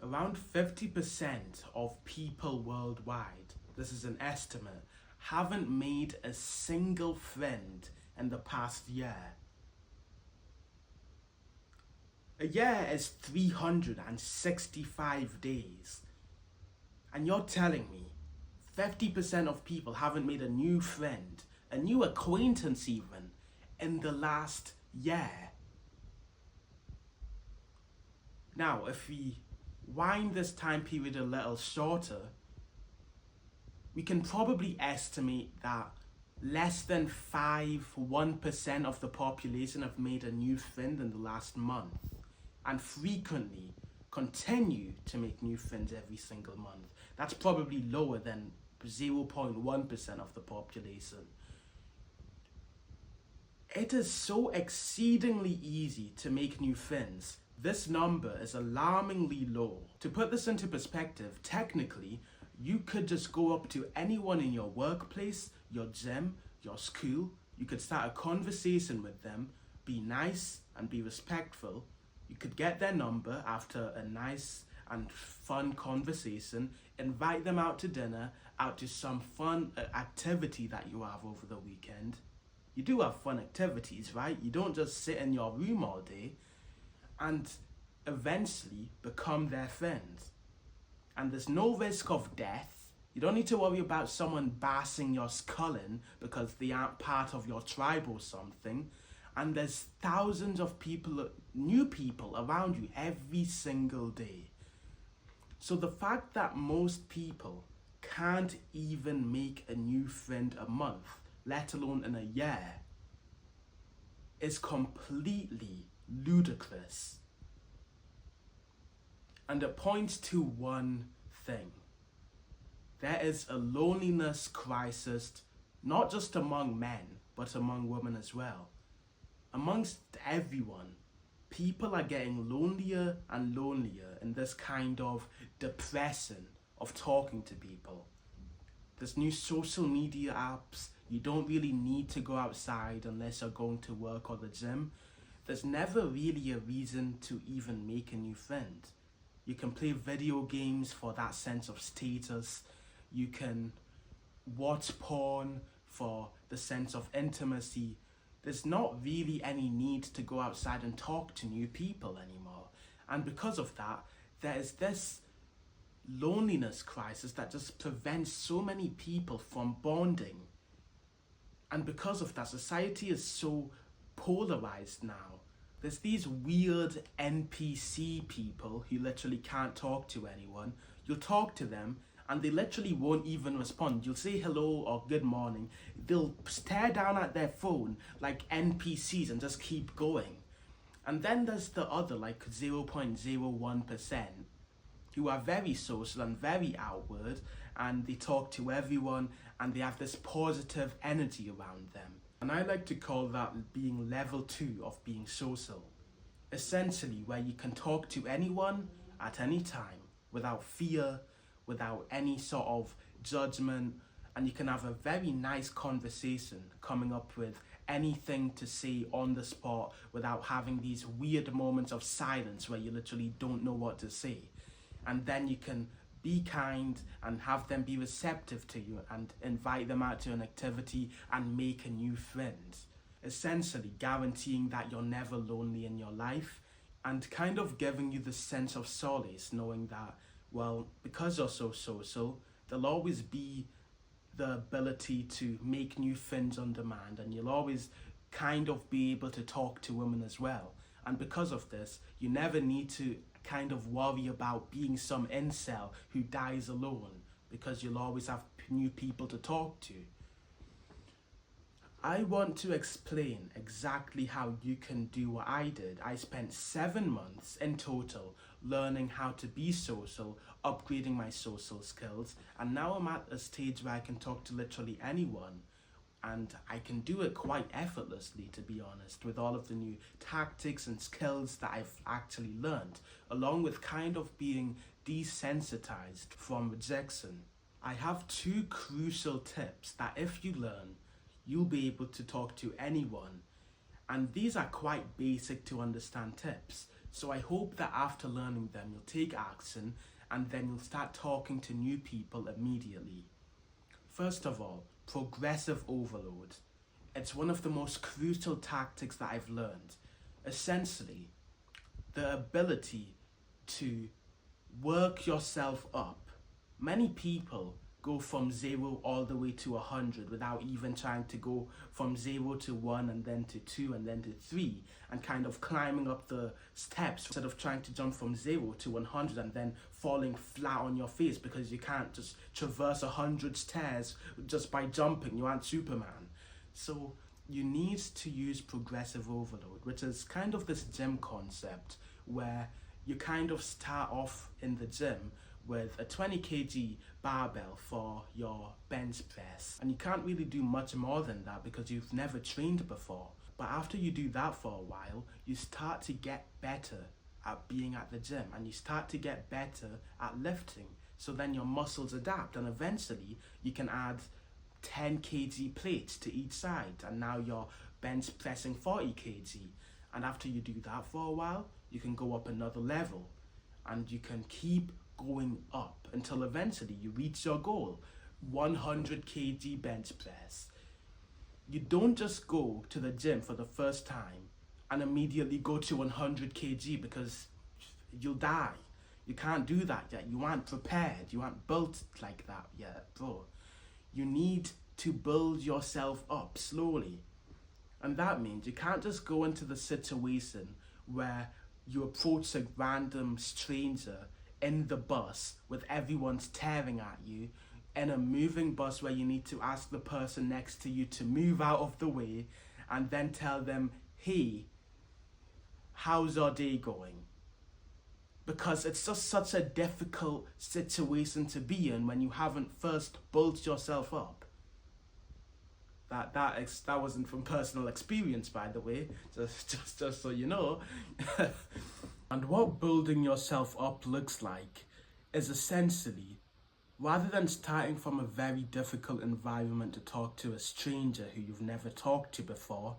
Around 50% of people worldwide, this is an estimate, haven't made a single friend in the past year. A year is 365 days. And you're telling me 50% of people haven't made a new friend, a new acquaintance even, in the last year. Now, if we wind this time period a little shorter, we can probably estimate that less than 1% of the population have made a new friend in the last month, and frequently continue to make new friends every single month. That's probably lower than 0.1% of the population. It is so exceedingly easy to make new friends. This number is alarmingly low. To put this into perspective, technically, you could just go up to anyone in your workplace, your gym, your school. You could start a conversation with them, be nice and be respectful. You could get their number after a nice and fun conversation, invite them out to dinner, out to some fun activity that you have over the weekend. You do have fun activities, right? You don't just sit in your room all day, and eventually become their friends. And there's no risk of death. You don't need to worry about someone bashing your skull in because they aren't part of your tribe or something. And there's thousands of people, new people around you every single day. So the fact that most people can't even make a new friend a month, let alone in a year, is completely ludicrous. And it points to one thing. There is a loneliness crisis, not just among men, but among women as well. Amongst everyone, people are getting lonelier and lonelier in this kind of depression of talking to people. There's new social media apps. You don't really need to go outside unless you're going to work or the gym. There's never really a reason to even make a new friend. You can play video games for that sense of status. You can watch porn for the sense of intimacy. There's not really any need to go outside and talk to new people anymore. And because of that, there is this loneliness crisis that just prevents so many people from bonding. And because of that, society is so polarized now. There's these weird NPC people who literally can't talk to anyone. You'll talk to them and they literally won't even respond. You'll say hello or good morning. They'll stare down at their phone like NPCs and just keep going. And then there's the other, like 0.01%, who are very social and very outward, and they talk to everyone and they have this positive energy around them. And I like to call that being level 2 of being social. Essentially, where you can talk to anyone at any time without fear, without any sort of judgment, and you can have a very nice conversation, coming up with anything to say on the spot without having these weird moments of silence where you literally don't know what to say. And then you can be kind and have them be receptive to you and invite them out to an activity and make a new friend. Essentially guaranteeing that you're never lonely in your life and kind of giving you the sense of solace, knowing that, well, because you're so social, there'll always be the ability to make new friends on demand, and you'll always kind of be able to talk to women as well. And because of this, you never need to kind of worry about being some incel who dies alone, because you'll always have new people to talk to. I want to explain exactly how you can do what I did. I spent 7 months in total learning how to be social, upgrading my social skills, and now I'm at a stage where I can talk to literally anyone. And I can do it quite effortlessly, to be honest, with all of the new tactics and skills that I've actually learned, along with kind of being desensitized from rejection. I have 2 crucial tips that if you learn, you'll be able to talk to anyone. And these are quite basic to understand tips. So I hope that after learning them, you'll take action and then you'll start talking to new people immediately. First of all, progressive overload. It's one of the most crucial tactics that I've learned. Essentially, the ability to work yourself up. Many people go from 0 all the way to 100 without even trying to go from 0 to 1 and then to 2 and then to 3 and kind of climbing up the steps instead of trying to jump from 0 to 100 and then falling flat on your face because you can't just traverse 100 stairs just by jumping. You aren't Superman. So you need to use progressive overload, which is kind of this gym concept where you kind of start off in the gym with a 20 kg barbell for your bench press. And you can't really do much more than that because you've never trained before. But after you do that for a while, you start to get better at being at the gym and you start to get better at lifting. So then your muscles adapt and eventually you can add 10 kg plates to each side and now you're bench pressing 40 kg. And after you do that for a while, you can go up another level and you can keep going up until eventually you reach your goal, 100 kg bench press. You don't just go to the gym for the first time and immediately go to 100 kg because you'll die. You can't do that yet. You aren't prepared. You aren't built like that yet, bro. You need to build yourself up slowly. And that means you can't just go into the situation where you approach a random stranger in the bus with everyone staring at you, in a moving bus where you need to ask the person next to you to move out of the way and then tell them, hey, how's your day going? Because it's just such a difficult situation to be in when you haven't first built yourself up. That wasn't from personal experience, by the way, just so you know. And what building yourself up looks like is essentially, rather than starting from a very difficult environment to talk to a stranger who you've never talked to before,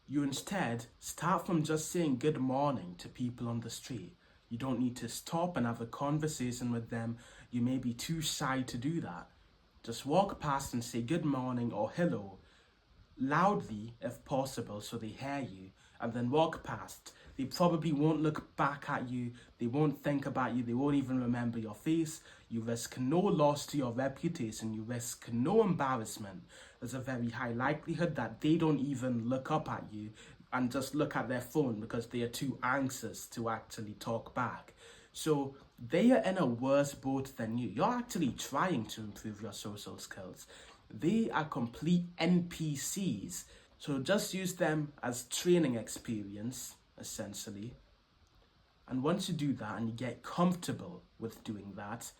you instead start from just saying good morning to people on the street. You don't need to stop and have a conversation with them. You may be too shy to do that. Just walk past and say good morning or hello, loudly if possible so they hear you, and then walk past. They probably won't look back at you, they won't think about you, they won't even remember your face. You risk no loss to your reputation, you risk no embarrassment. There's a very high likelihood that they don't even look up at you and just look at their phone because they are too anxious to actually talk back. So they are in a worse boat than you. You're actually trying to improve your social skills. They are complete NPCs. So just use them as training experience, essentially. And once you do that and you get comfortable with doing that,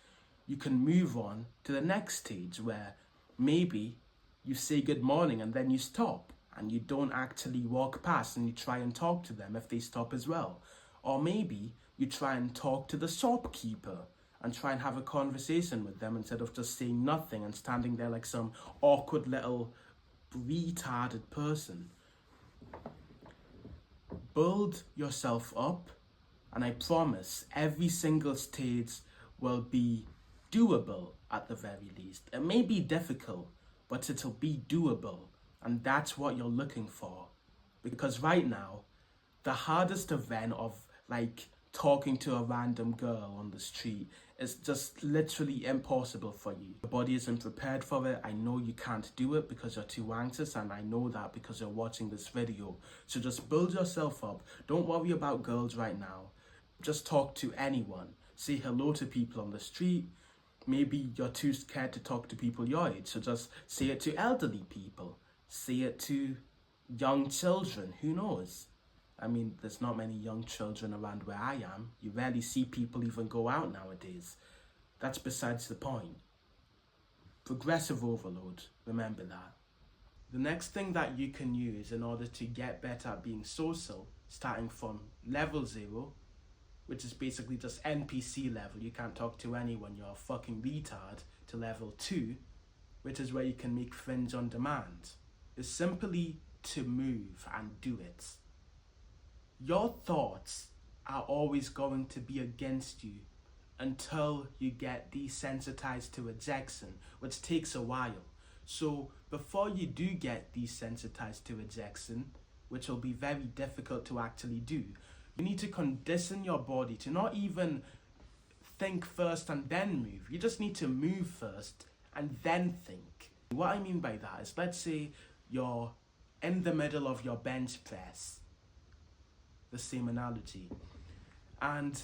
you can move on to the next stage where maybe you say good morning and then you stop and you don't actually walk past and you try and talk to them if they stop as well. Or maybe you try and talk to the shopkeeper and try and have a conversation with them instead of just saying nothing and standing there like some awkward little retarded person. Build yourself up, and I promise every single stage will be doable at the very least. It may be difficult, but it'll be doable, and that's what you're looking for. Because right now, the hardest event of like talking to a random girl on the street is just literally impossible for you. Your body isn't prepared for it. I know you can't do it because you're too anxious, and I know that because you're watching this video. So just build yourself up. Don't worry about girls right now. Just talk to anyone. Say hello to people on the street. Maybe you're too scared to talk to people your age, so just say it to elderly people. Say it to young children, who knows? I mean, there's not many young children around where I am. You rarely see people even go out nowadays. That's besides the point. Progressive overload, remember that. The next thing that you can use in order to get better at being social, starting from level 0, which is basically just NPC level, you can't talk to anyone, you're a fucking retard, to level 2, which is where you can make friends on demand, is simply to move and do it. Your thoughts are always going to be against you until you get desensitized to rejection, which takes a while. So before you do get desensitized to rejection, which will be very difficult to actually do, you need to condition your body to not even think first and then move. You just need to move first and then think. What I mean by that is, let's say you're in the middle of your bench press, the same analogy, and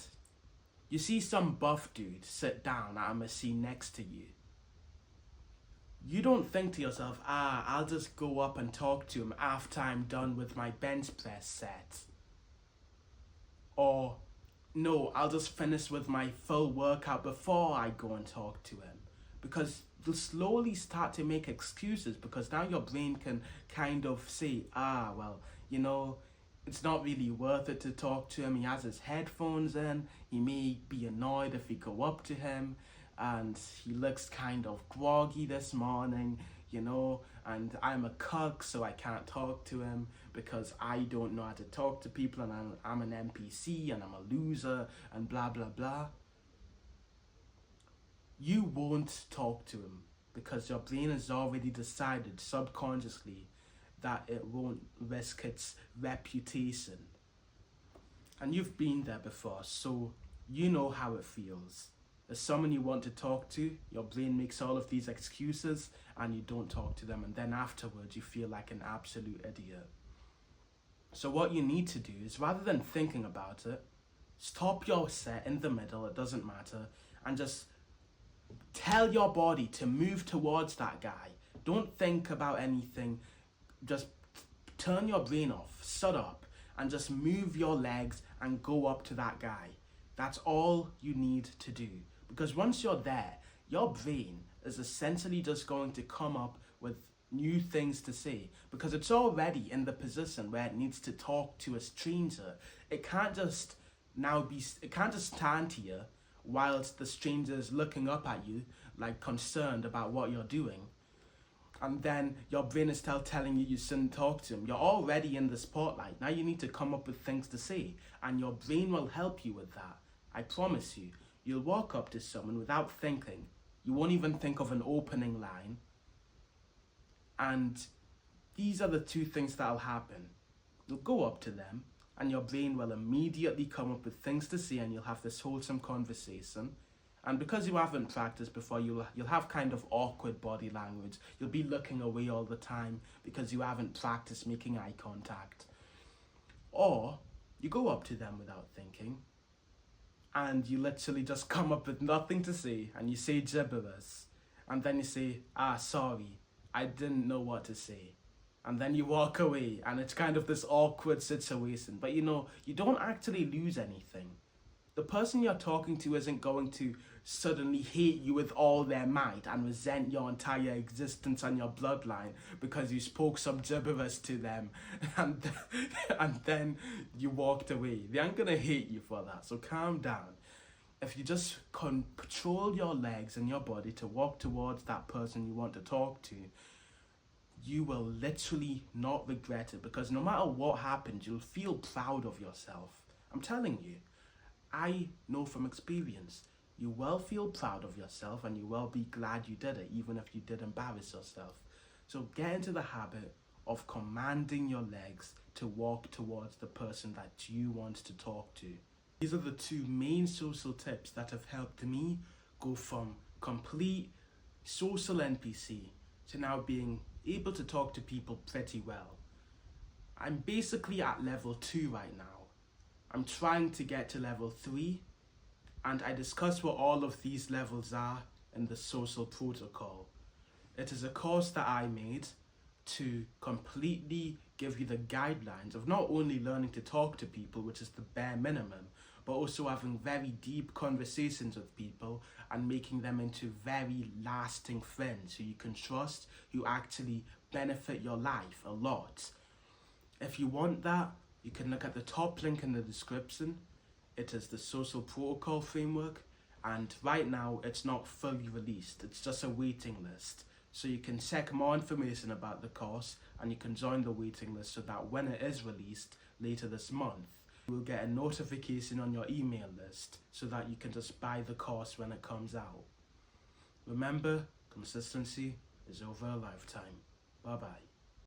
you see some buff dude sit down at a machine next to you. You don't think to yourself, I'll just go up and talk to him after I'm done with my bench press set. Or, no, I'll just finish with my full workout before I go and talk to him. Because you'll slowly start to make excuses, because now your brain can kind of say, well, it's not really worth it to talk to him. He has his headphones in. He may be annoyed if we go up to him, and he looks kind of groggy this morning, and I'm a cuck, so I can't talk to him because I don't know how to talk to people, and I'm an NPC, and I'm a loser, and blah, blah, blah. You won't talk to him because your brain has already decided subconsciously that it won't risk its reputation. And you've been there before, so you know how it feels. As someone you want to talk to, your brain makes all of these excuses and you don't talk to them, and then afterwards you feel like an absolute idiot. So what you need to do is, rather than thinking about it, stop your set in the middle, it doesn't matter, and just tell your body to move towards that guy. Don't think about anything. Just turn your brain off, shut up, and just move your legs and go up to that guy. That's all you need to do. Because once you're there, your brain is essentially just going to come up with new things to say, because it's already in the position where it needs to talk to a stranger. It can't just stand here whilst the stranger is looking up at you, like concerned about what you're doing. And then your brain is still telling you shouldn't talk to him. You're already in the spotlight. Now you need to come up with things to say, and your brain will help you with that. I promise you. You'll walk up to someone without thinking. You won't even think of an opening line. And these are the two things that'll happen. You'll go up to them, and your brain will immediately come up with things to say, and you'll have this wholesome conversation. And because you haven't practiced before, you'll have kind of awkward body language. You'll be looking away all the time because you haven't practiced making eye contact. Or you go up to them without thinking, and you literally just come up with nothing to say, and you say gibberish, and then you say, sorry, I didn't know what to say. And then you walk away, and it's kind of this awkward situation. But you don't actually lose anything. The person you're talking to isn't going to suddenly hate you with all their might and resent your entire existence and your bloodline because you spoke some gibberish to them and then you walked away. They aren't going to hate you for that, so calm down. If you just control your legs and your body to walk towards that person you want to talk to, you will literally not regret it, because no matter what happens, you'll feel proud of yourself. I'm telling you. I know from experience, you will feel proud of yourself and you will be glad you did it, even if you did embarrass yourself. So get into the habit of commanding your legs to walk towards the person that you want to talk to. These are the two main social tips that have helped me go from complete social NPC to now being able to talk to people pretty well. I'm basically at level 2 right now. I'm trying to get to level 3, and I discuss what all of these levels are in the social protocol. It is a course that I made to completely give you the guidelines of not only learning to talk to people, which is the bare minimum, but also having very deep conversations with people and making them into very lasting friends who you can trust, who actually benefit your life a lot. If you want that, you can look at the top link in the description. It is the social protocol framework, and right now it's not fully released. It's just a waiting list. So you can check more information about the course and you can join the waiting list so that when it is released later this month, You will get a notification on your email list so that you can just buy the course when it comes out. Remember, consistency is over a lifetime. Bye-bye.